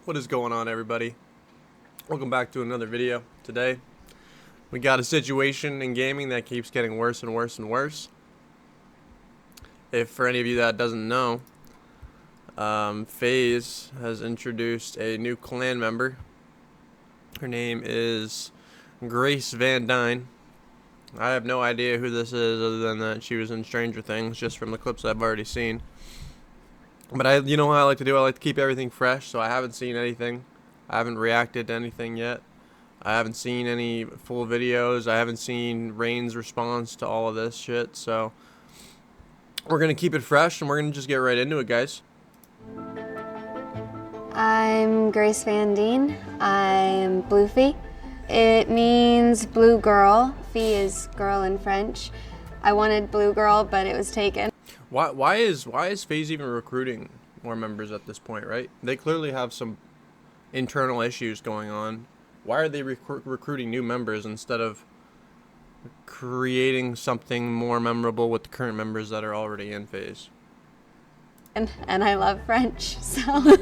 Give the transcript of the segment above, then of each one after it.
What is going on, everybody? Welcome back to another video. Today we got a situation in gaming that keeps getting worse and worse and worse. If for any of you that doesn't know, Faze has introduced a new clan member. Her name is Grace Van Dyne. I have no idea who this is other than that she was in Stranger Things, just from the clips I've already seen. But you know what I like to do? I like to keep everything fresh, so I haven't seen anything. I haven't reacted to anything yet. I haven't seen any full videos. I haven't seen Rain's response to all of this shit, so we're going to keep it fresh, and we're going to just get right into it, guys. I'm Grace Van Dyne. I'm Bluefy. It means blue girl. Fee is girl in French. I wanted blue girl, but it was taken. Why is FaZe even recruiting more members at this point, right? They clearly have some internal issues going on. Why are they recruiting new members instead of creating something more memorable with the current members that are already in FaZe? And I love French, so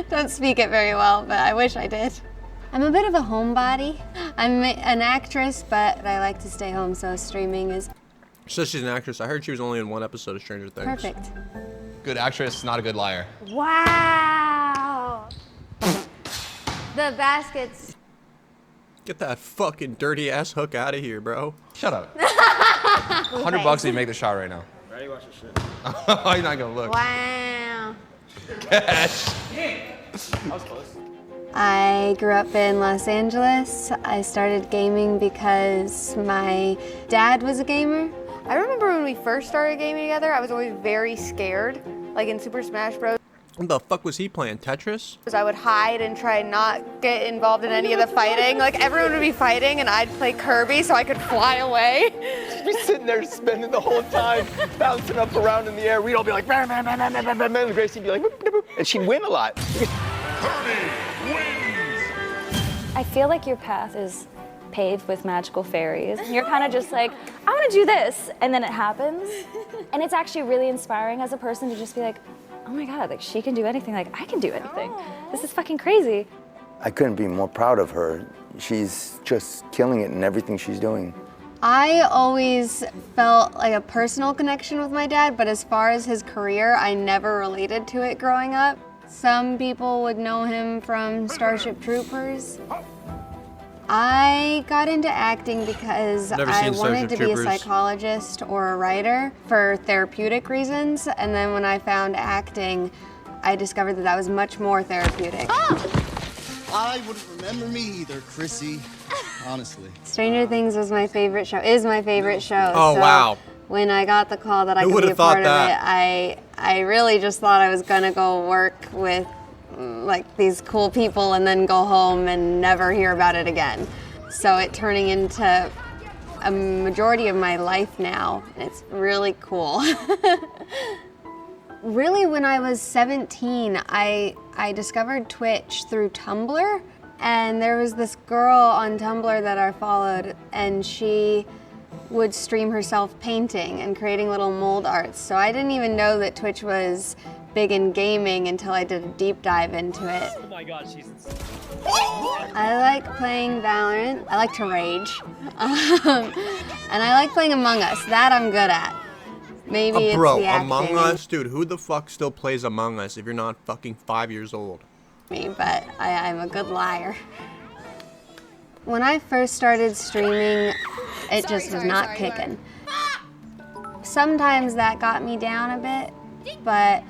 don't speak it very well, but I wish I did. I'm a bit of a homebody. I'm an actress, but I like to stay home, so streaming is... So she's an actress. I heard she was only in one episode of Stranger Things. perfect. Good actress, not a good liar. Wow! The baskets. Get that fucking dirty ass hook out of here, bro. Shut up. $100 if you make the shot right now. Ready? Watch this shit. Oh, you're not gonna look. Wow. Cash. I was close. I grew up in Los Angeles. I started gaming because my dad was a gamer. I remember when we first started gaming together, I was always very scared, like in Super Smash Bros. What the fuck was he playing? Tetris? I would hide and try and not get involved in any of the fighting. Like everyone would be fighting and I'd play Kirby so I could fly away. She'd be sitting there spinning the whole time, bouncing up around in the air. We'd all be like, "Bam, bam, bam, bam, bam, bam, bam," and Gracie would be like, "Boop, boop, boop," and she'd win a lot. I feel like your path is paved with magical fairies. You're kind of just like, I want to do this, and then it happens. And it's actually really inspiring as a person to just be like, oh my God, like she can do anything, like I can do anything. This is fucking crazy. I couldn't be more proud of her. She's just killing it in everything she's doing. I always felt like a personal connection with my dad, but as far as his career, I never related to it growing up. Some people would know him from Starship Troopers. I got into acting because I wanted to be a psychologist or a writer for therapeutic reasons, and then when I found acting, I discovered that that was much more therapeutic. I wouldn't remember me either, Chrissy, honestly. Stranger Things was my favorite show, is my favorite show. Oh, so wow. When I got the call that I Who could be a would've thought part of it, I really just thought I was gonna go work with like these cool people and then go home and never hear about it again. So it turning into a majority of my life now. It's really cool. Really, when I was 17, I discovered Twitch through Tumblr, and there was this girl on Tumblr that I followed, and she would stream herself painting and creating little mold arts. So I didn't even know that Twitch was big in gaming until I did a deep dive into it. Oh my God, she's insane. I like playing Valorant. I like to rage. And I like playing Among Us. That I'm good at. Maybe it's Bro, the acting Among Us? Dude, who the fuck still plays Among Us if you're not fucking 5 years old? me, but I'm a good liar. When I first started streaming, it just was not kicking. Sometimes that got me down a bit, but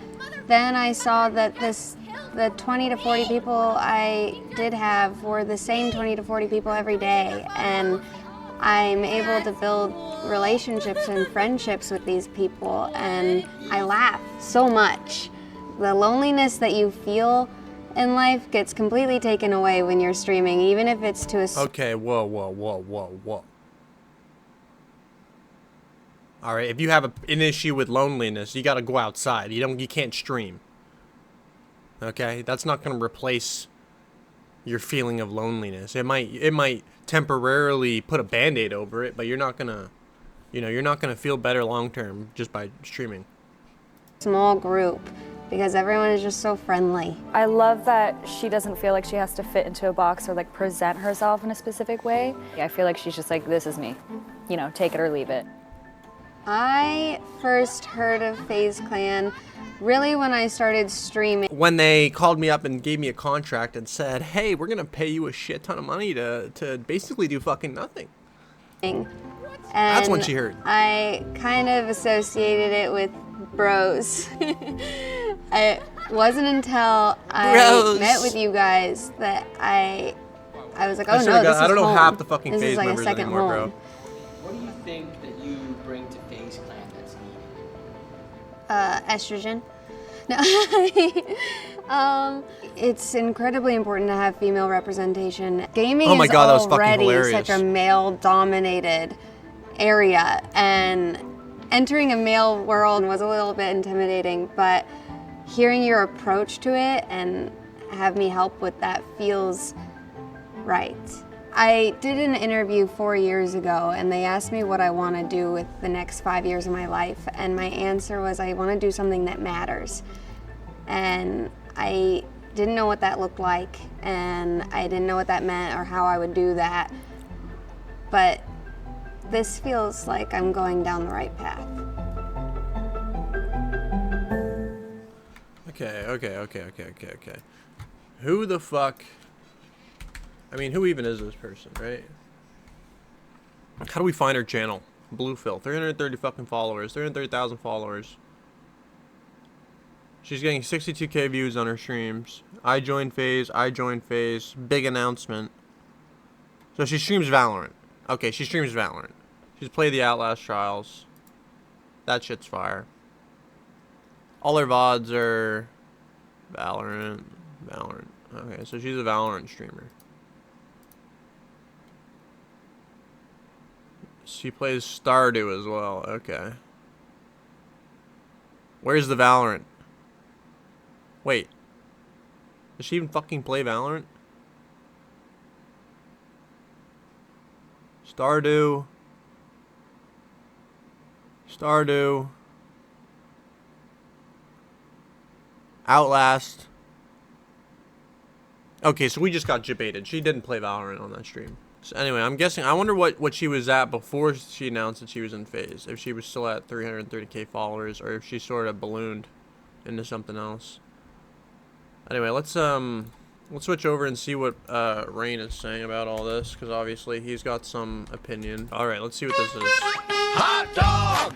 then I saw that the 20 to 40 people I did have were the same 20 to 40 people every day, and I'm able to build relationships and friendships with these people, and I laugh so much. The loneliness that you feel in life gets completely taken away when you're streaming, even if it's to a... Okay, whoa. All right, if you have an issue with loneliness, you gotta go outside. You can't stream. Okay, that's not gonna replace your feeling of loneliness. It might temporarily put a band-aid over it, but you're not gonna, you're not gonna feel better long term just by streaming. small group because everyone is just so friendly. I love that she doesn't feel like she has to fit into a box or like present herself in a specific way. I feel like she's just like, this is me. You know, take it or leave it. I first heard of FaZe Clan really when I started streaming. When they called me up and gave me a contract and said, hey, we're gonna pay you a shit ton of money to basically do fucking nothing. And That's when she heard. I kind of associated it with bros. It wasn't until I met with you guys that I was like, oh no, this is home. I don't know half the fucking this FaZe is like members a second anymore, bro. home. What do you think that you bring to FaZe Clan that's needed? Estrogen. No. It's incredibly important to have female representation. Gaming Oh my is God, that was fucking already hilarious. such a male-dominated area, and entering a male world was a little bit intimidating, but hearing your approach to it and have me help with that feels right. I did an interview 4 years ago, and they asked me what I want to do with the next 5 years of my life, and my answer was I want to do something that matters. And I didn't know what that looked like, and I didn't know what that meant or how I would do that, but this feels like I'm going down the right path. Okay. Who the fuck? I mean, who even is this person, right? How do we find her channel? Bluefill, 330 fucking followers, 330,000 followers. She's getting 62k views on her streams. I joined FaZe, big announcement. So she streams Valorant. Okay, she streams Valorant. She's played the Outlast Trials. That shit's fire. All her VODs are Valorant. Okay, so she's a Valorant streamer. She plays Stardew as well. Okay. Where's the Valorant? Wait. Does she even fucking play Valorant? Stardew. Outlast. Okay, so we just got jibaited. She didn't play Valorant on that stream. So anyway, I'm guessing, I wonder what she was at before she announced that she was in FaZe. If she was still at 330k followers, or if she sort of ballooned into something else. Anyway, let's switch over and see what Rain is saying about all this, because obviously he's got some opinion. All right, let's see what this is. Hot dog!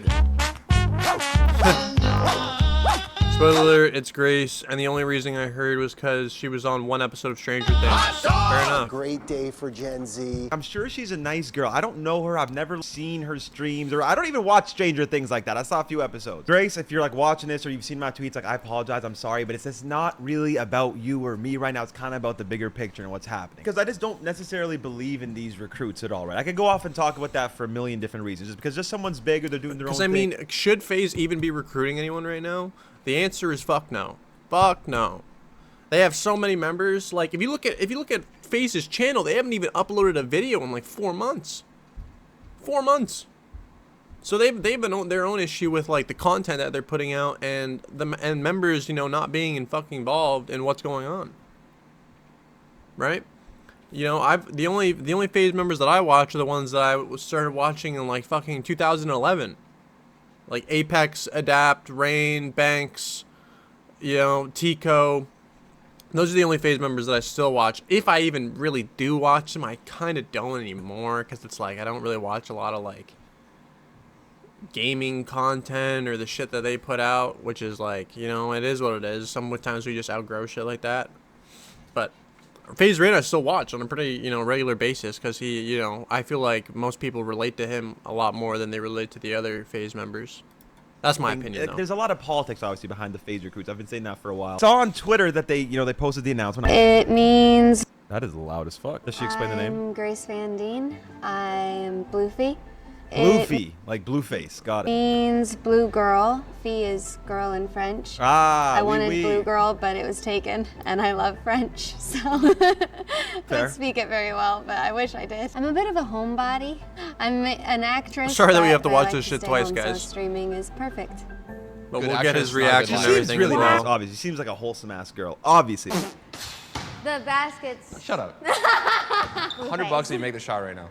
Spoiler alert, it's Grace, and the only reason I heard was because she was on one episode of Stranger Things. Fair enough. Great day for Gen Z. I'm sure she's a nice girl. I don't know her. I've never seen her streams, or I don't even watch Stranger Things like that. I saw a few episodes. Grace, if you're like watching this or you've seen my tweets, like, I apologize, I'm sorry, but it's just not really about you or me right now. It's kind of about the bigger picture and what's happening. Because I just don't necessarily believe in these recruits at all, right? I could go off and talk about that for a million different reasons. Just because just someone's big or they're doing their own thing. Because I mean, should FaZe even be recruiting anyone right now? The answer is fuck no. Fuck no. They have so many members. Like if you look at FaZe's channel, they haven't even uploaded a video in like 4 months. 4 months. So they've been on their own issue with like the content that they're putting out and members, you know, not being fucking involved in what's going on. Right? You know, the only FaZe members that I watch are the ones that I started watching in like fucking 2011. Like Apex, Adapt, Rain, Banks, you know, Tico. Those are the only FaZe members that I still watch. If I even really do watch them, I kind of don't anymore, because it's like I don't really watch a lot of like gaming content or the shit that they put out, which is like, you know, it is what it is. Sometimes we just outgrow shit like that. But Faze Rain I still watch on a pretty, you know, regular basis, because he, you know, I feel like most people relate to him a lot more than they relate to the other FaZe members. That's my opinion, though. There's a lot of politics, obviously, behind the FaZe recruits. I've been saying that for a while. I saw on Twitter that they posted the announcement. It means... That is loud as fuck. Does she explain the name? I'm Grace Van Dien. I'm Bluefy. Bluefy, like Blueface. Got it. Means blue girl. Fee is girl in French. Ah, I wanted blue girl, but it was taken, and I love French, so I don't speak it very well, but I wish I did. I'm a bit of a homebody. I'm an actress. Sorry that we have to watch like this shit stay twice, home, guys. So streaming is perfect. But Good we'll get actress, his not a good reaction and She liar. seems everything really as nice, well. obviously. She seems like a wholesome ass girl, obviously. The baskets. Shut up. $100 and you make the shot right now.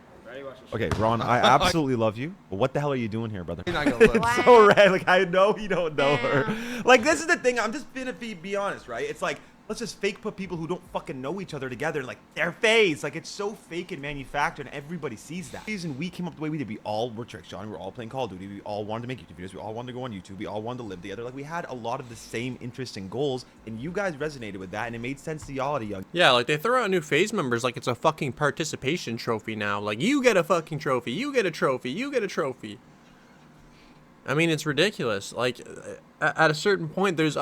Okay, Ron, I absolutely love you, but what the hell are you doing here, brother? You're not gonna look. It's so rad. Like, I know you don't know her. Like, this is the thing. I'm just gonna be honest, right? It's like, let's just fake put people who don't fucking know each other together. Like, their face. Like, it's so fake and manufactured, and everybody sees that. The reason we came up the way we did, we all were tricked, John. We were all playing Call of Duty. We all wanted to make YouTube videos. We all wanted to go on YouTube. We all wanted to live together. Like, we had a lot of the same interests and goals, and you guys resonated with that, and it made sense to y'all at a young. Yeah, like they throw out new Faze members like it's a fucking participation trophy now. Like, you get a fucking trophy, you get a trophy, you get a trophy. I mean, it's ridiculous. Like, at a certain point, there's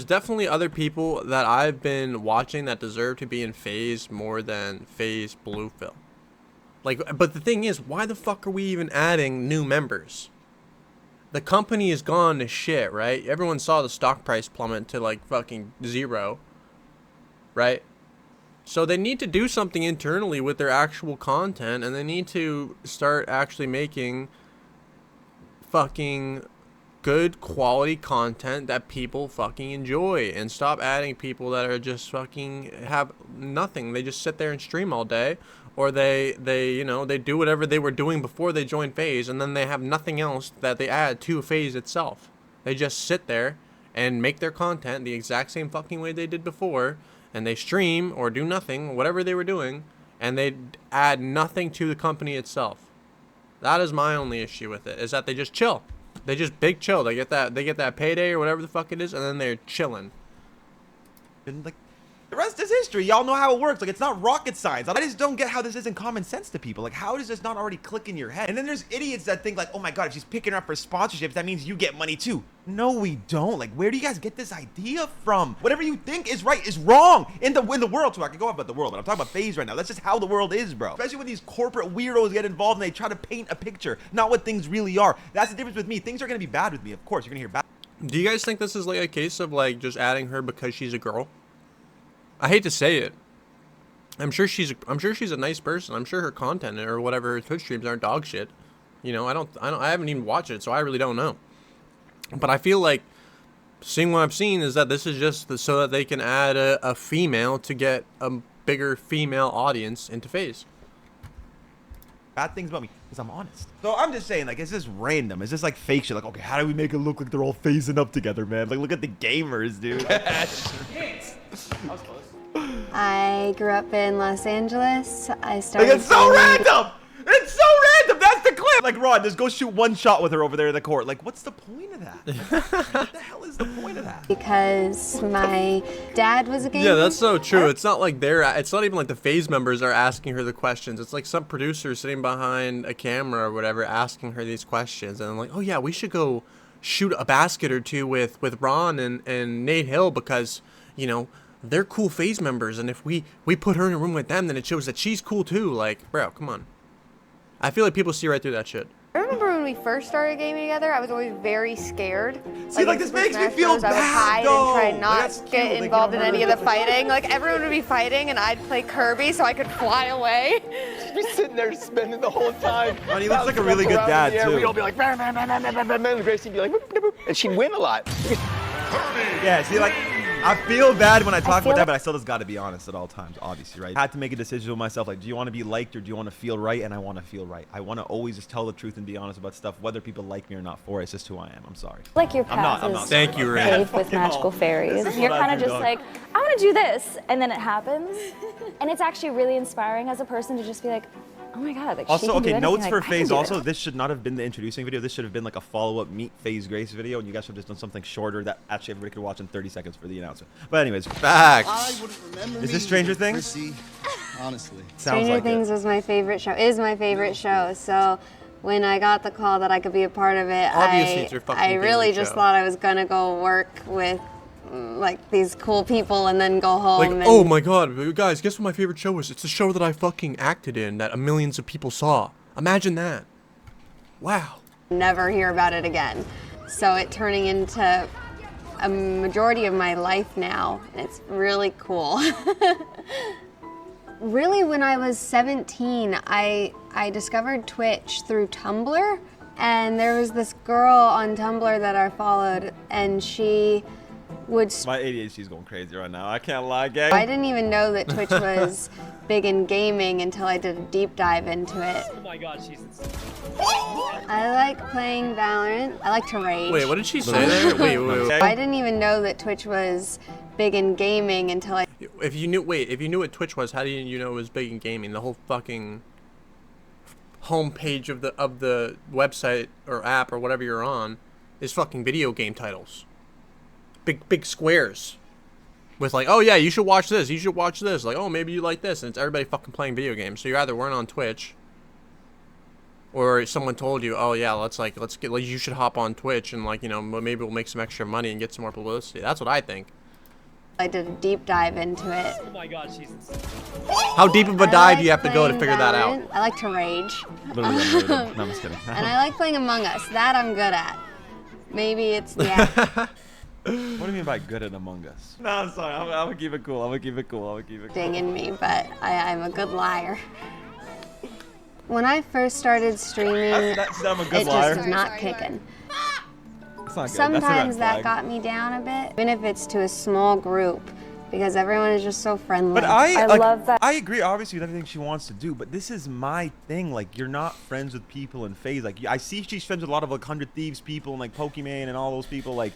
definitely other people that I've been watching that deserve to be in Faze more than Faze Bluefill. Like, but the thing is, why the fuck are we even adding new members? The company is gone to shit, right? Everyone saw the stock price plummet to like fucking 0, right? So they need to do something internally with their actual content, and they need to start actually making fucking good quality content that people fucking enjoy, and stop adding people that are just fucking have nothing. They just sit there and stream all day, or they you know, they do whatever they were doing before they joined Faze, and then they have nothing else that they add to Faze itself. They just sit there and make their content the exact same fucking way they did before, and they stream or do nothing, whatever they were doing, and they add nothing to the company itself. That is my only issue with it, is that they just chill. They just big chill. They get that payday or whatever the fuck it is, and then they're chilling. And like, the rest is history. Y'all know how it works. Like, it's not rocket science. I just don't get how this isn't common sense to people. Like, how does this not already click in your head? And then there's idiots that think like, oh my god, if she's picking her up for sponsorships, that means you get money too. No, we don't. Like, where do you guys get this idea from? Whatever you think is right is wrong in the world. So I could go on about the world, but I'm talking about Faze right now. That's just how the world is, bro. Especially when these corporate weirdos get involved and they try to paint a picture, not what things really are. That's the difference with me. Things are gonna be bad with me. Of course, you're gonna hear bad. Do you guys think this is like a case of like just adding her because she's a girl? I hate to say it. I'm sure she's a nice person. I'm sure her content or whatever her Twitch streams aren't dog shit. You know, I haven't even watched it, so I really don't know. But I feel like seeing what I've seen is that this is just so that they can add a female to get a bigger female audience into Faze. Bad things about me because I'm honest. So I'm just saying, like, is this random? Is this like fake shit? Like, okay, how do we make it look like they're all phasing up together, man? Like, look at the gamers, dude. I grew up in Los Angeles. I started. Like, it's so random. It's so random. That's the clip. Like, Ron, just go shoot one shot with her over there in the court. Like, what's the point of that? Like, what the hell is the point of that? Because my dad was a gamer. Yeah, that's so true. It's not like it's not even like the Faze members are asking her the questions. It's like some producer sitting behind a camera or whatever asking her these questions, and I'm like, oh yeah, we should go shoot a basket or two with Ron and Nate Hill because, you know, they're cool Faze members, and if we put her in a room with them, then it shows that she's cool too. Like, bro, come on. I feel like people see right through that shit. I remember when we first started gaming together, I was always very scared. See, like, this makes me feel I would bad, hide though. and try Like, not that's get cute. Like, involved you in don't any of the really- fighting. Like, everyone would be fighting, and I'd play Kirby so I could fly away. She'd be sitting there spending the whole time. And he looks like a bouncing really up good around in dad, the air. too. We'd all be like, "Bam, bam, bam, bam, bam, bam, bam," and Gracie'd be like, "Boop, boop, boop," and she'd win a lot. Yeah, see, like, I feel bad when I talk feel about that, like- but I still just got to be honest at all times, obviously, right? I had to make a decision with myself, like, do you want to be liked or do you want to feel right? And I want to feel right. I want to always just tell the truth and be honest about stuff, whether people like me or not for it. It's just who I am. I'm sorry. Like your I'm path not is sorry Thank you, about Ray. that. paved with Fucking magical hell. fairies. This is You're what kind I of do, just dog. like, I want to do this, and then it happens, and it's actually really inspiring as a person to just be like, oh my god, like she Also, can do okay, anything, notes like, for I can Faze. do Also, it. this should not have been the introducing video. This should have been like a follow-up Meet Faze Grace video, and you guys should have just done something shorter that actually everybody could watch in 30 seconds for the announcement. But anyways, Facts. I wouldn't remember Is me this Stranger either, Things? Chrissy, honestly. sounds Stranger like Things it. was my favorite show. Is my favorite show. So when I got the call that I could be a part of it, Obviously, it's your fucking I really favorite just show. thought I was gonna go work with like these cool people and then go home. Like, and oh my god, guys, guess what my favorite show is? It's a show that I fucking acted in that millions of people saw. Imagine that. Wow. never hear about it again. So it turning into a majority of my life now. It's really cool. Really, when I was 17, I discovered Twitch through Tumblr, And there was this girl on Tumblr that I followed, and she would. My ADHD is going crazy right now. I can't lie, gang. I didn't even know that Twitch was big in gaming until I did a deep dive into it. Oh my god, she's insane. I like playing Valorant. I like to rage. Wait, what did she say there? Wait. I didn't even know that Twitch was big in gaming until I. If you knew what Twitch was, how do you know it was big in gaming? The whole fucking homepage of the website or app or whatever you're on is fucking video game titles. Big squares with like, oh yeah, you should watch this, you should watch this, like, oh maybe you like this, and it's everybody fucking playing video games. So you either weren't on Twitch, or someone told you, oh yeah, you should hop on Twitch and, like, you know, maybe we'll make some extra money and get some more publicity. That's what I think. I did a deep dive into it. Oh my god, she's insane. How deep of a dive do you have to go to figure that out? I like to rage. No, I'm just kidding. And I like playing Among Us. That I'm good at. Maybe it's the app. What do you mean by good at Among Us? No, I'm sorry. I'm gonna keep it cool. I'm gonna keep it cool. Thing in me, but I'm a good liar. When I first started streaming, I'm a good it liar. just was not kicking. It's not good. Sometimes That's a red that flag. got me down a bit, even if it's to a small group, because everyone is just so friendly. But I love that. I agree, obviously, with everything she wants to do. But this is my thing. Like, you're not friends with people in Faze. Like, I see she's friends with a lot of like 100 Thieves people and like Pokemon and all those people. Like,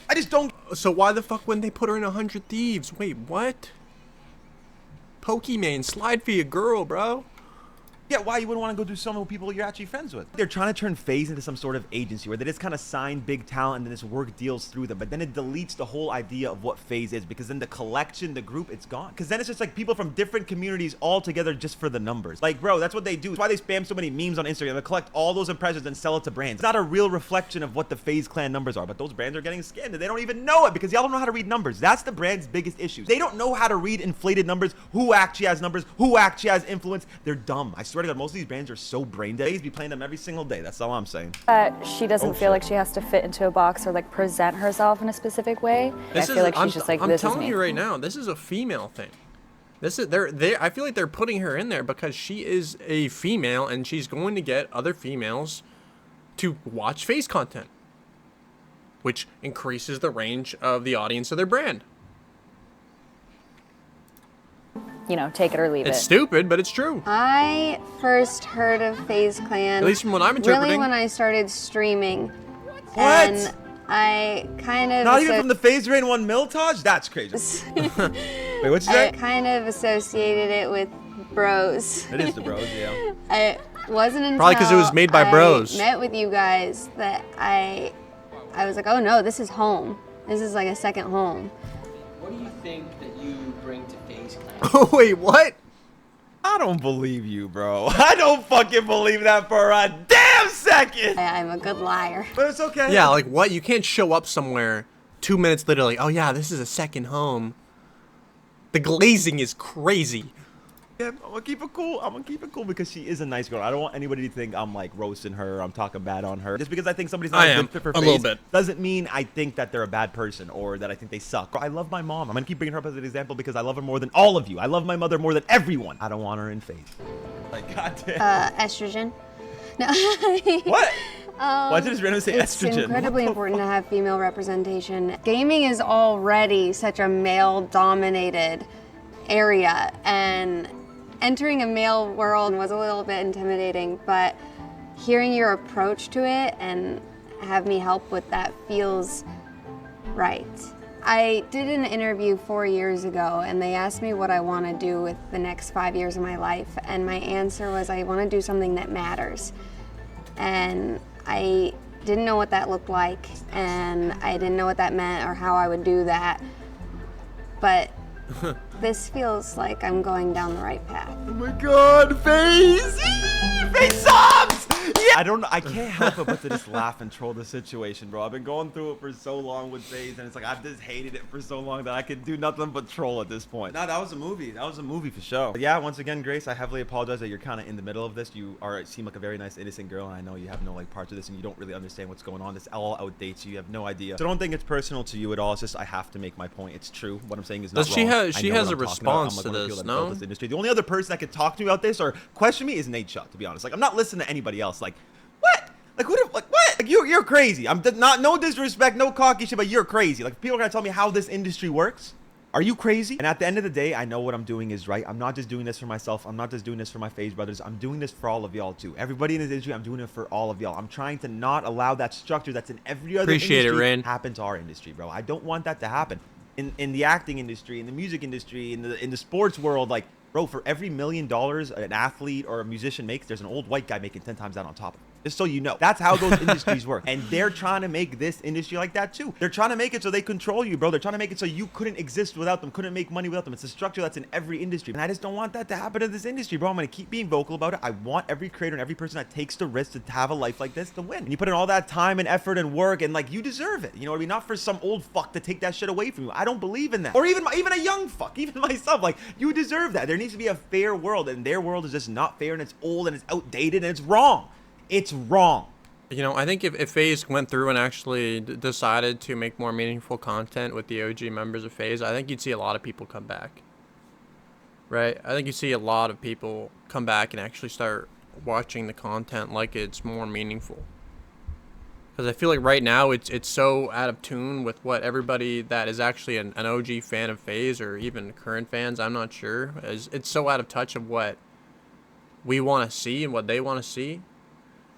I just don't. So why the fuck wouldn't they put her in 100 Thieves? Wait, what? Pokemon, slide for your girl, bro. Yeah, why you wouldn't want to go do something with people you're actually friends with? They're trying to turn Faze into some sort of agency where they just kind of sign big talent and then this work deals through them. But then it deletes the whole idea of what Faze is, because then the collection, the group, it's gone. Because then it's just like people from different communities all together just for the numbers. Like, bro, that's what they do. That's why they spam so many memes on Instagram. They collect all those impressions and sell it to brands. It's not a real reflection of what the Faze clan numbers are, but those brands are getting scammed and they don't even know it because y'all don't know how to read numbers. That's the brand's biggest issue. They don't know how to read inflated numbers, who actually has numbers, who actually has influence. They're dumb. I swear to God, most of these brands are so brain dead. Faze be playing them every single day. That's all I'm saying. She doesn't feel like she has to fit into a box or like present herself in a specific way. I feel like she's just like, this is me. I'm telling you right now, this is a female thing. This is I feel like they're putting her in there because she is a female and she's going to get other females to watch Faze content, which increases the range of the audience of their brand. You know, take it or leave it. It's stupid, but it's true. I first heard of FaZe Clan, At least from what I'm interpreting. really when I started streaming. What? And I kind of... Not even from the Faze Rain 1 Miltage? That's crazy. Wait, what'd you say? I kind of associated it with bros. It is the bros, yeah. It wasn't until Probably 'cause it was made by bros. I met with you guys that I was like, oh no, this is home. This is like a second home. What do you think that you bring to Faze Clan? Oh, wait, what? I don't believe you, bro. I don't fucking believe that for a damn second. I'm a good liar. But it's okay. Yeah, like what? You can't show up somewhere 2 minutes later like, oh yeah, this is a second home. The glazing is crazy. Yeah, I'm gonna keep it cool. I'm gonna keep it cool because she is a nice girl. I don't want anybody to think I'm like roasting her, I'm talking bad on her. Just because I think somebody's not a good fit for a little Faze bit. doesn't mean I think that they're a bad person or that I think they suck. I love my mom. I'm gonna keep bringing her up as an example because I love her more than all of you. I love my mother more than everyone. I don't want her in Faze. Like, goddamn. Estrogen. No. What? Why did you just randomly say it's estrogen? incredibly important to have female representation. Gaming is already such a male-dominated area, and entering a male world was a little bit intimidating, but hearing your approach to it and have me help with that feels right. I did an interview 4 years ago and they asked me what I want to do with the next 5 years of my life, and my answer was I want to do something that matters. And I didn't know what that looked like, and I didn't know what that meant or how I would do that, but this feels like I'm going down the right path. Oh my god, Faze! Faze subs! Yeah! I can't help it but to just laugh and troll the situation, bro. I've been going through it for so long with Faze, and it's like I've just hated it for so long that I can do nothing but troll at this point. No, that was a movie. That was a movie for sure. But yeah, once again, Grace, I heavily apologize that you're kind of in the middle of this. You seem like a very nice, innocent girl, and I know you have no like parts of this, and you don't really understand what's going on. This all outdates you. You have no idea. So don't think it's personal to you at all. It's just I have to make my point. It's true. What I'm saying is not wrong. She has a response to this, no? Industry. The only other person that could talk to me about this or question me is Nate Shaw, to be honest. Like, I'm not listening to anybody else. Like, Like, who the, like, what? Like, you're crazy. I'm not, no disrespect, no cocky shit, but you're crazy. Like, people are gonna tell me how this industry works. Are you crazy? And at the end of the day, I know what I'm doing is right. I'm not just doing this for myself. I'm not just doing this for my Faze brothers. I'm doing this for all of y'all too. Everybody in this industry, I'm doing it for all of y'all. I'm trying to not allow that structure that's in every other Appreciate industry it, Rain. happen to our industry, bro. I don't want that to happen. In the acting industry, in the music industry, in the sports world, like, bro, for every $1 million an athlete or a musician makes, there's an old white guy making 10 times that on top of it. Just so you know. That's how those industries work. And they're trying to make this industry like that too. They're trying to make it so they control you, bro. They're trying to make it so you couldn't exist without them, couldn't make money without them. It's a structure that's in every industry. And I just don't want that to happen in this industry, bro. I'm going to keep being vocal about it. I want every creator and every person that takes the risk to have a life like this to win. And you put in all that time and effort and work, and like, you deserve it. You know what I mean? Not for some old fuck to take that shit away from you. I don't believe in that. Or even a young fuck, even myself. Like, you deserve that. There needs to be a fair world, and their world is just not fair, and it's old, and it's outdated, and it's wrong. It's wrong. You know, I think if FaZe went through and actually decided to make more meaningful content with the OG members of FaZe, I think you'd see a lot of people come back. Right? I think you see a lot of people come back and actually start watching the content like it's more meaningful. Because I feel like right now it's so out of tune with what everybody that is actually an OG fan of FaZe, or even current fans, I'm not sure. It's so out of touch of what we want to see and what they want to see.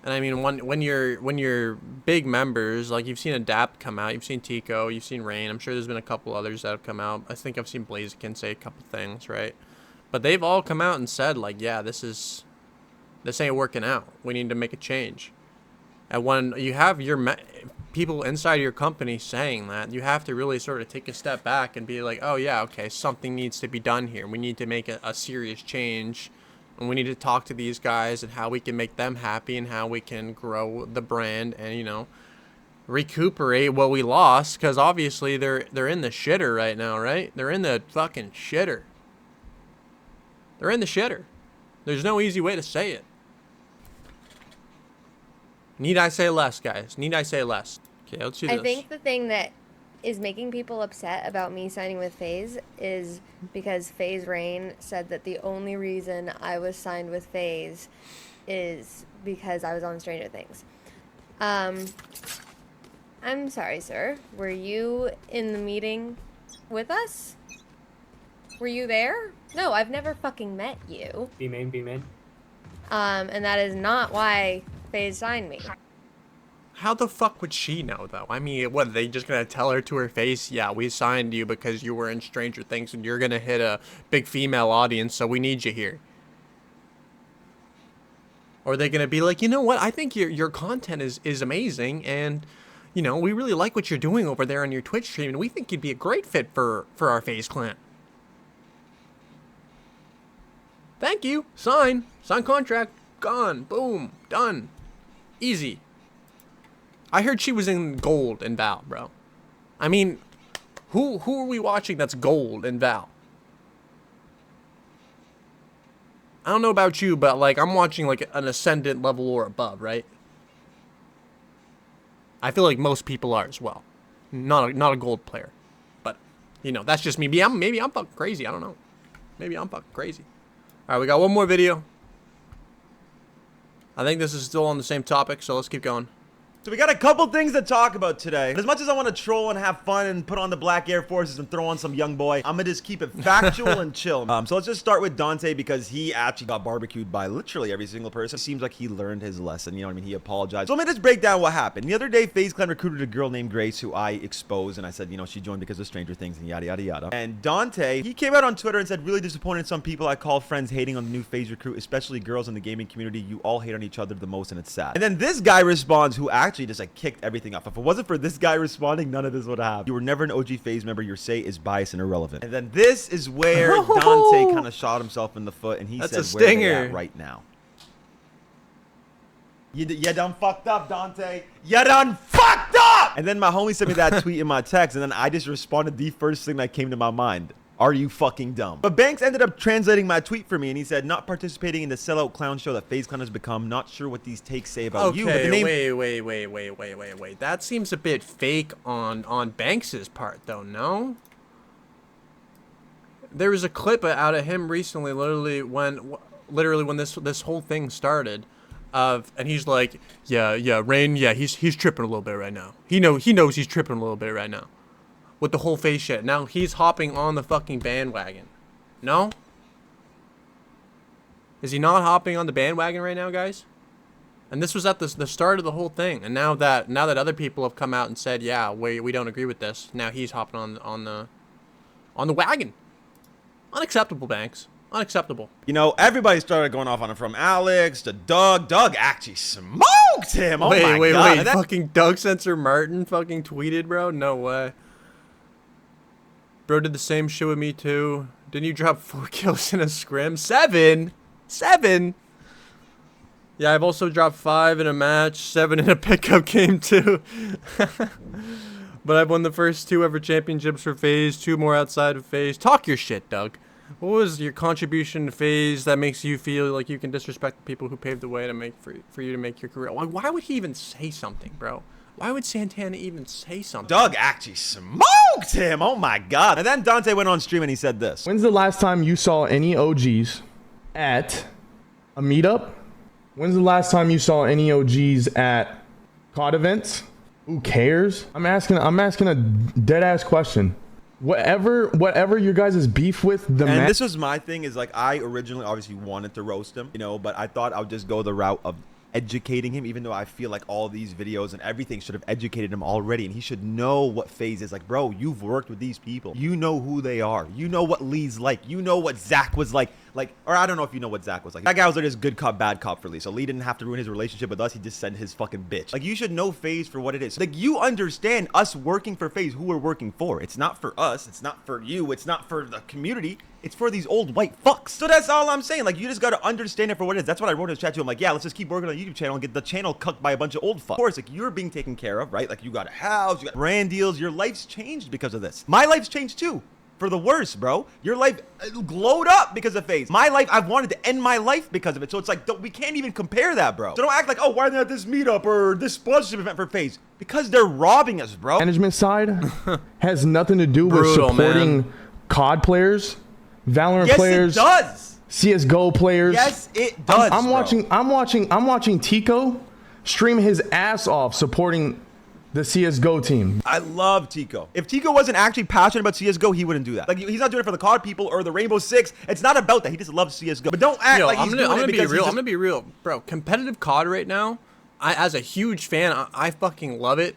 And I mean, when you're big members, like, you've seen Adapt come out, you've seen Tico, you've seen Rain. I'm sure there's been a couple others that have come out. I think I've seen Blaziken say a couple things, right? But they've all come out and said, like, yeah, this ain't working out. We need to make a change. And when you have your people inside your company saying that, you have to really sort of take a step back and be like, oh yeah, okay, something needs to be done here. We need to make a serious change. And we need to talk to these guys and how we can make them happy and how we can grow the brand and, you know, recuperate what we lost. Because obviously they're in the shitter right now, right? They're in the fucking shitter. They're in the shitter. There's no easy way to say it. Need I say less, guys? Need I say less? Okay, let's do this. I think the thing that is making people upset about me signing with FaZe is because Faze Rain said that the only reason I was signed with FaZe is because I was on Stranger Things. I'm sorry, sir. Were you in the meeting with us? Were you there? No, I've never fucking met you. Be main, be main. And that is not why FaZe signed me. How the fuck would she know, though? I mean, what, are they just gonna tell her to her face, yeah, we signed you because you were in Stranger Things and you're gonna hit a big female audience, so we need you here? Or are they gonna be like, you know what, I think your content is amazing, and, you know, we really like what you're doing over there on your Twitch stream, and we think you'd be a great fit for our FaZe clan. Thank you. Sign contract, gone, boom, done, easy. I heard she was in gold in Val, bro. I mean, who are we watching that's gold in Val? I don't know about you, but, like, I'm watching, like, an ascendant level or above, right? I feel like most people are as well. Not a gold player. But, you know, that's just me. Maybe I'm fucking crazy. I don't know. Maybe I'm fucking crazy. All right, we got one more video. I think this is still on the same topic, so let's keep going. So we got a couple things to talk about today. And as much as I want to troll and have fun and put on the black Air Forces and throw on some young boy, I'm gonna just keep it factual and chill. So let's just start with Dante, because he actually got barbecued by literally every single person. It seems like he learned his lesson, you know what I mean? He apologized. So let me just break down what happened. The other day, FaZe Clan recruited a girl named Grace, who I exposed, and I said, you know, she joined because of Stranger Things and yada, yada, yada. And Dante, he came out on Twitter and said, really disappointed in some people I call friends hating on the new FaZe recruit, especially girls in the gaming community. You all hate on each other the most, and it's sad. And then this guy responds, who actually just, like, kicked everything off. If it wasn't for this guy responding, none of this would have happened. You were never an OG FaZe member. Your say is biased and irrelevant. And then this is where Dante kind of shot himself in the foot, and he said, where are they at right now? You done fucked up, Dante. You done fucked up! And then my homie sent me that tweet in my text, and then I just responded the first thing that came to my mind. Are you fucking dumb? But Banks ended up translating my tweet for me, and he said, not participating in the sellout clown show that FaZe Clan has become. Not sure what these takes say about you. But the name Wait. That seems a bit fake on Banks's part, though, no? There was a clip out of him recently, literally when this whole thing started. and he's like, yeah, Rain, yeah, he's tripping a little bit right now. He knows he's tripping a little bit right now. With the whole FaZe shit. Now he's hopping on the fucking bandwagon. No? Is he not hopping on the bandwagon right now, guys? And this was at the start of the whole thing. And now that other people have come out and said, yeah, we don't agree with this, now he's hopping on the wagon. Unacceptable, Banks. Unacceptable. You know, everybody started going off on him, from Alex to Doug. Doug actually smoked him. Oh my god. Wait. Fucking Doug Sensor Martin fucking tweeted, bro? No way. Bro did the same shit with me too. Didn't you drop 4 kills in a scrim? 7? 7? Yeah, I've also dropped 5 in a match, 7 in a pickup game too. But I've won the first 2 ever championships for FaZe, 2 more outside of FaZe. Talk your shit, Doug. What was your contribution to FaZe that makes you feel like you can disrespect the people who paved the way to make for you to make your career? Why would he even say something, bro? Why would Santana even say something? Doug actually smoked him. Oh my god. And then Dante went on stream and he said this. When's the last time you saw any OGs at a meetup? When's the last time you saw any OGs at COD events? Who cares? I'm asking a dead ass question. Whatever your guys' beef with the man. And this was my thing, is like, I originally obviously wanted to roast him, you know, but I thought I would just go the route of educating him, even though I feel like all these videos and everything should have educated him already, and he should know what FaZe is. Like, bro, you've worked with these people, you know who they are, you know what Lee's like, you know what Zach was like, or I don't know if you know what Zach was like. That guy was like this good cop, bad cop for Lee, so Lee didn't have to ruin his relationship with us, he just sent his fucking bitch. Like, you should know FaZe for what it is. Like, you understand us working for FaZe, who we're working for. It's not for us, it's not for you, it's not for the community, it's for these old white fucks. So that's all I'm saying. Like, you just gotta understand it for what it is. That's what I wrote in the chat to him. Like, yeah, let's just keep working on the YouTube channel and get the channel cucked by a bunch of old fucks. Of course, like, you're being taken care of, right? Like, you got a house, you got brand deals, your life's changed because of this. My life's changed too. For the worse, bro. Your life glowed up because of FaZe. My life, I've wanted to end my life because of it. So it's like, we can't even compare that, bro. So don't act like, oh, why are they at this meetup or this sponsorship event for FaZe? Because they're robbing us, bro. Management side has nothing to do with supporting COD players, Valorant players. Yes, it does. CS:GO players. Yes, it does. I'm watching Tico stream his ass off supporting the CS:GO team. I love Tico. If Tico wasn't actually passionate about CS:GO, he wouldn't do that. Like, he's not doing it for the COD people or the Rainbow Six. It's not about that. He just loves CS:GO. But don't act like he's doing it because I'm gonna be real, bro. Competitive COD right now, as a huge fan, I fucking love it.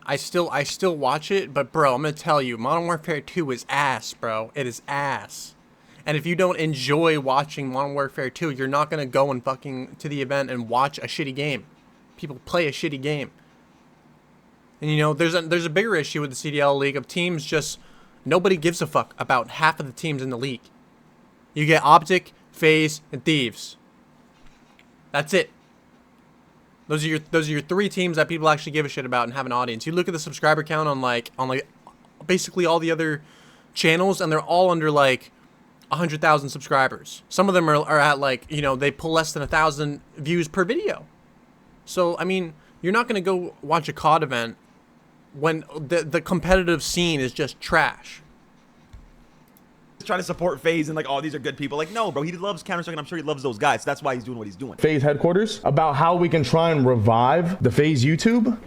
I still watch it, but bro, I'm gonna tell you, Modern Warfare 2 is ass, bro. It is ass. And if you don't enjoy watching Modern Warfare 2, you're not gonna go and fucking to the event and watch a shitty game. People play a shitty game. And you know, there's a bigger issue with the CDL League of teams just nobody gives a fuck about half of the teams in the league. You get Optic, FaZe, and Thieves. That's it. Those are your 3 teams that people actually give a shit about and have an audience. You look at the subscriber count on like basically all the other channels, and they're all under like 100,000 subscribers. Some of them are at like, you know, they pull less than 1,000 views per video. So I mean, you're not gonna go watch a COD event when the competitive scene is just trash. Trying to support FaZe and like, oh, these are good people. Like, no, bro, he loves Counter-Strike and I'm sure he loves those guys. So that's why he's doing what he's doing. FaZe headquarters, about how we can try and revive the FaZe YouTube.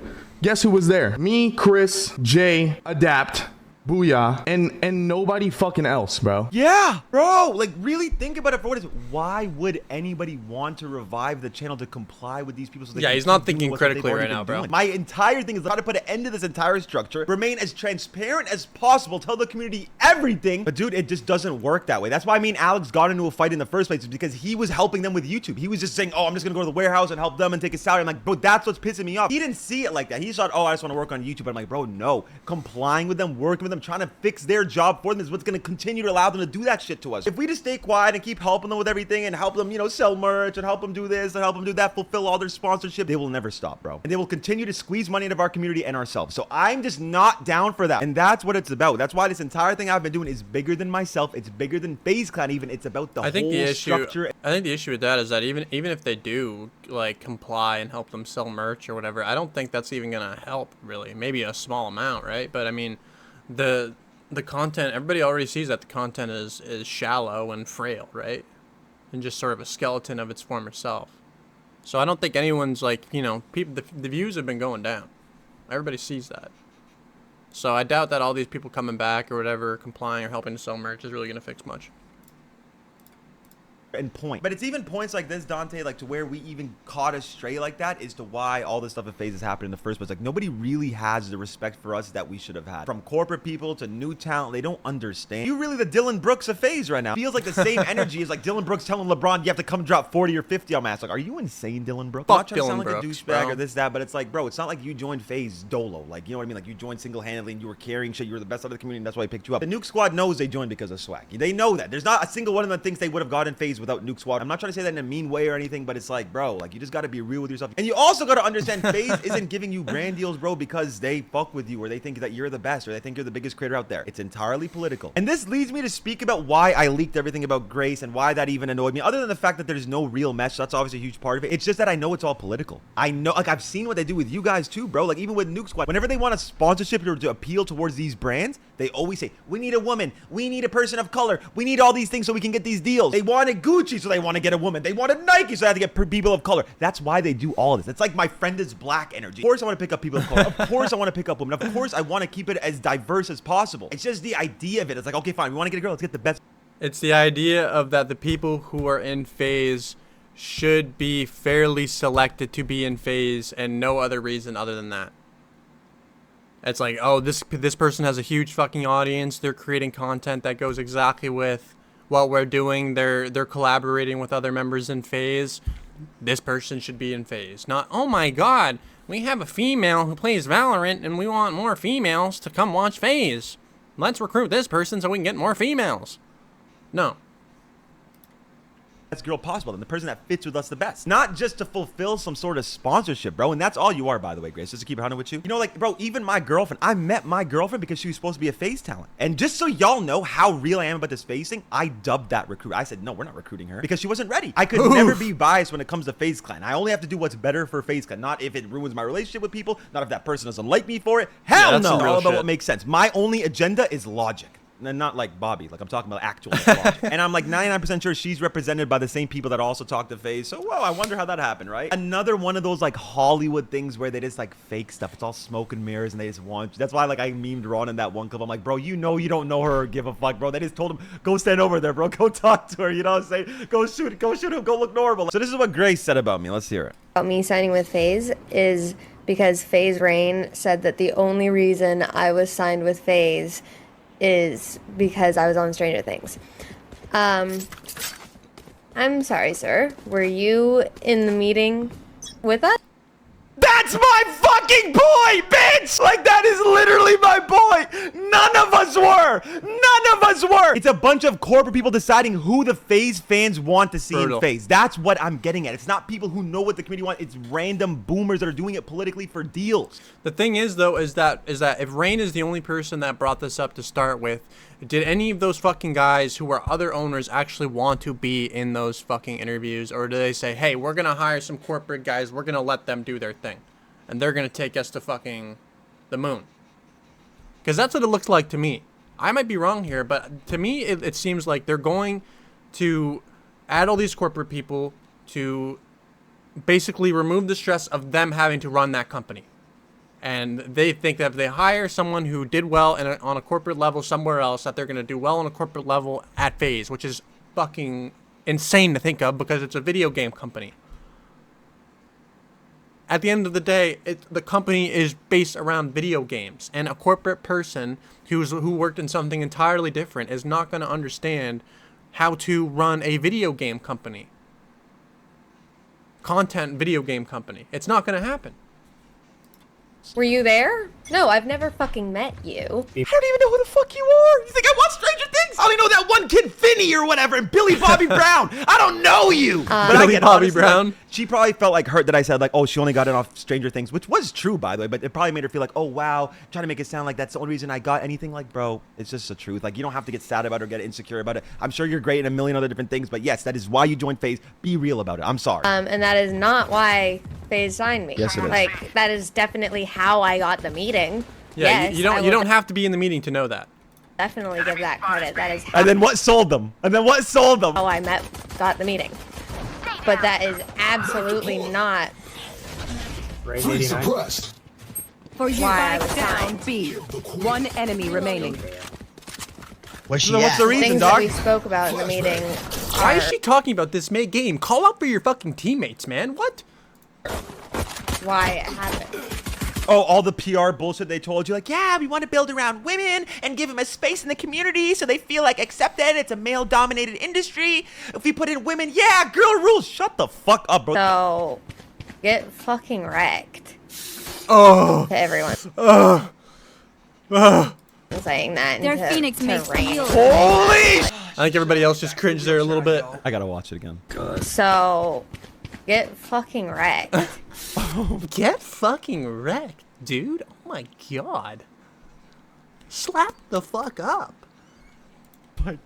Guess who was there? Me, Chris, Jay, Adapt, Booyah, and nobody fucking else, bro. Yeah, bro, like, really think about it for what it is. Why would anybody want to revive the channel to comply with these people? So yeah, he's not thinking critically right now, bro. My entire thing is how to put an end to this entire structure, remain as transparent as possible, tell the community everything. But dude, it just doesn't work that way. That's why me and Alex got into a fight in the first place, is because he was helping them with YouTube. He was just saying, oh, I'm just gonna go to the warehouse and help them and take a salary. I'm like, bro, that's what's pissing me off. He didn't see it like that. He thought, oh, I just want to work on YouTube. But I'm like, bro, no. Complying with them, working with them, trying to fix their job for them is what's going to continue to allow them to do that shit to us. If we just stay quiet and keep helping them with everything and help them, you know, sell merch and help them do this and help them do that, fulfill all their sponsorship, they will never stop, bro. And they will continue to squeeze money out of our community and ourselves. So I'm just not down for that. And that's what it's about. That's why this entire thing I've been doing is bigger than myself. It's bigger than FaZe Clan even. It's about the whole structure. I think the issue with that is that even if they do like comply and help them sell merch or whatever, I don't think that's even going to help really. Maybe a small amount, right? But I mean, the content, everybody already sees that the content is shallow and frail, right? And just sort of a skeleton of its former self. So I don't think anyone's like, you know, people. The views have been going down. Everybody sees that. So I doubt that all these people coming back or whatever, complying or helping to sell merch is really gonna fix much. And point. But it's even points like this, Dante, like to where we even caught us stray like that is to why all this stuff at Faze has happened in the first place. Like nobody really has the respect for us that we should have had. From corporate people to new talent, they don't understand. You really the Dylan Brooks of Faze right now. Feels like the same energy as like Dylan Brooks telling LeBron you have to come drop 40 or 50 on mass. Like, are you insane, Dylan Brooks? Fuck I'm not trying to Dylan sound like Brooks, a douchebag bro. or this, that, but it's like, bro, it's not like you joined Faze dolo. Like, you know what I mean? Like you joined single-handedly and you were carrying shit. You were the best out of the community and that's why I picked you up. The Nuke Squad knows they joined because of swag. They know that. There's not a single one of them thinks they would have gotten Faze without Nuke Squad. I'm not trying to say that in a mean way or anything, but it's like, bro, like you just got to be real with yourself. And you also got to understand Faze isn't giving you brand deals, bro, because they fuck with you or they think that you're the best or they think you're the biggest creator out there. It's entirely political. And this leads me to speak about why I leaked everything about Grace and why that even annoyed me. Other than the fact that there's no real mesh, that's obviously a huge part of it. It's just that I know it's all political. I know, like I've seen what they do with you guys too, bro. Like even with Nuke Squad, whenever they want a sponsorship or to appeal towards these brands, they always say, we need a woman, we need a person of color, we need all these things so we can get these deals. They wanted Gucci, so they want to get a woman. They wanted Nike, so they have to get people of color. That's why they do all of this. It's like my friend is black energy. Of course I want to pick up people of color. Of course I want to pick up women. Of course I want to keep it as diverse as possible. It's just the idea of it. It's like, okay, fine, we want to get a girl, let's get the best. It's the idea of that the people who are in Faze should be fairly selected to be in Faze and no other reason other than that. It's like, oh, this person has a huge fucking audience. They're creating content that goes exactly with what we're doing. They're collaborating with other members in Faze. This person should be in Faze. Not, oh my god, we have a female who plays Valorant and we want more females to come watch Faze. Let's recruit this person so we can get more females. No. Best girl possible and the person that fits with us the best, not just to fulfill some sort of sponsorship, bro. And that's all you are, by the way, Grace, just to keep it 100 with you. You know, like, bro, even my girlfriend, I met my girlfriend because she was supposed to be a Faze talent. And just so y'all know how real I am about this Faze thing, I dubbed that recruit. I said, no, we're not recruiting her because she wasn't ready. I could never be biased when it comes to Faze Clan. I only have to do what's better for Faze Clan, not if it ruins my relationship with people, not if that person doesn't like me for it. Hell no. All about what makes sense. My only agenda is logic. And not like Bobby, like I'm talking about actual logic. And I'm like 99% sure she's represented by the same people that also talk to Faze. So, whoa, I wonder how that happened, right? Another one of those like Hollywood things where they just like fake stuff. It's all smoke and mirrors and they just want you. That's why like I memed Ron in that one clip. I'm like, bro, you know you don't know her or give a fuck, bro. They just told him, go stand over there, bro. Go talk to her. You know what I'm saying? Go shoot him. Go look normal. So this is what Grace said about me. Let's hear it. About me signing with Faze is because Faze Rain said that the only reason I was signed with Faze is because I was on Stranger Things. I'm sorry, sir. Were you in the meeting with us? That's my fucking boy, bitch! Like, that is literally my boy! None of us were! None of us were! It's a bunch of corporate people deciding who the Faze fans want to see in Faze. That's what I'm getting at. It's not people who know what the community wants. It's random boomers that are doing it politically for deals. The thing is, though, is that if Rain is the only person that brought this up to start with, did any of those fucking guys who are other owners actually want to be in those fucking interviews? Or do they say, hey, we're going to hire some corporate guys, we're going to let them do their thing, and they're going to take us to fucking the moon? Because that's what it looks like to me. I might be wrong here, but to me, it seems like they're going to add all these corporate people to basically remove the stress of them having to run that company. And they think that if they hire someone who did well on a corporate level somewhere else, that they're going to do well on a corporate level at Faze, which is fucking insane to think of because it's a video game company. At the end of the day, the company is based around video games, and a corporate person who worked in something entirely different is not going to understand how to run a video game company. Content video game company. It's not going to happen. Were you there? No, I've never fucking met you. I don't even know who the fuck you are. You think I watch Stranger Things? I only know that one kid, Finney or whatever, and Billy Bobby Brown. I don't know you. But Billy Bobby Brown. Like, she probably felt like hurt that I said like, oh, she only got it off Stranger Things, which was true, by the way. But it probably made her feel like, oh, wow, trying to make it sound like that's the only reason I got anything. Like, bro, it's just the truth. Like, you don't have to get sad about it or get insecure about it. I'm sure you're great in a million other different things, but yes, that is why you joined Faze. Be real about it. I'm sorry. And that is not why Faze signed me. Yes, it is. Like, that is definitely how I got the meeting. Yeah, yes, you don't have to be in the meeting to know that. Definitely give that credit. That is how And then what sold them? And then what sold them? I got the meeting. but that is absolutely not Suppressed. For you why I back was down signed. B. One enemy remaining. Where's she So what's at? the reason, Things dog? that we spoke about in the meeting. Why is are she talking about this May game? Call out for your fucking teammates, man. What? why it happened? Oh, all the PR bullshit they told you, like, yeah, we want to build around women and give them a space in the community so they feel like accepted. It's a male-dominated industry. If we put in women, yeah, girl rules. Shut the fuck up, bro. So, get fucking wrecked. Oh. To everyone. Saying that Their into, Phoenix to makes Rain. Holy! I think everybody else just cringed there a little bit. I gotta watch it again. So, get fucking wrecked. Get fucking wrecked, dude. Oh my god. Slap the fuck up.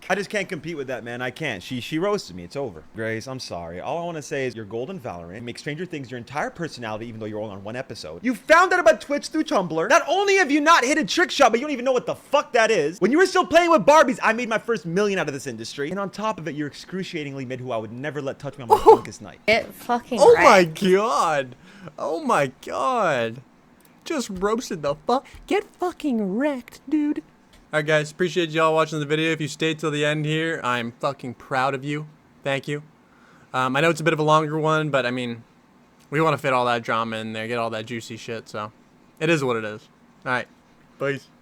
I just can't compete with that, man. I can't. She roasted me. It's over. Grace, I'm sorry. All I want to say is you're golden Valorant. Make Stranger Things your entire personality, even though you're only on one episode. You found out about Twitch through Tumblr. Not only have you not hit a trick shot, but you don't even know what the fuck that is. When you were still playing with Barbies, I made my first million out of this industry. And on top of it, you're excruciatingly mid who I would never let touch me on my drunkest night. Get fucking Oh wrecked. my god. Oh my god. Just roasted the fuck. Get fucking wrecked, dude. Alright guys, appreciate y'all watching the video. If you stayed till the end here, I'm fucking proud of you. Thank you. I know it's a bit of a longer one, but I mean, we want to fit all that drama in there, get all that juicy shit, so it is what it is. Alright, peace.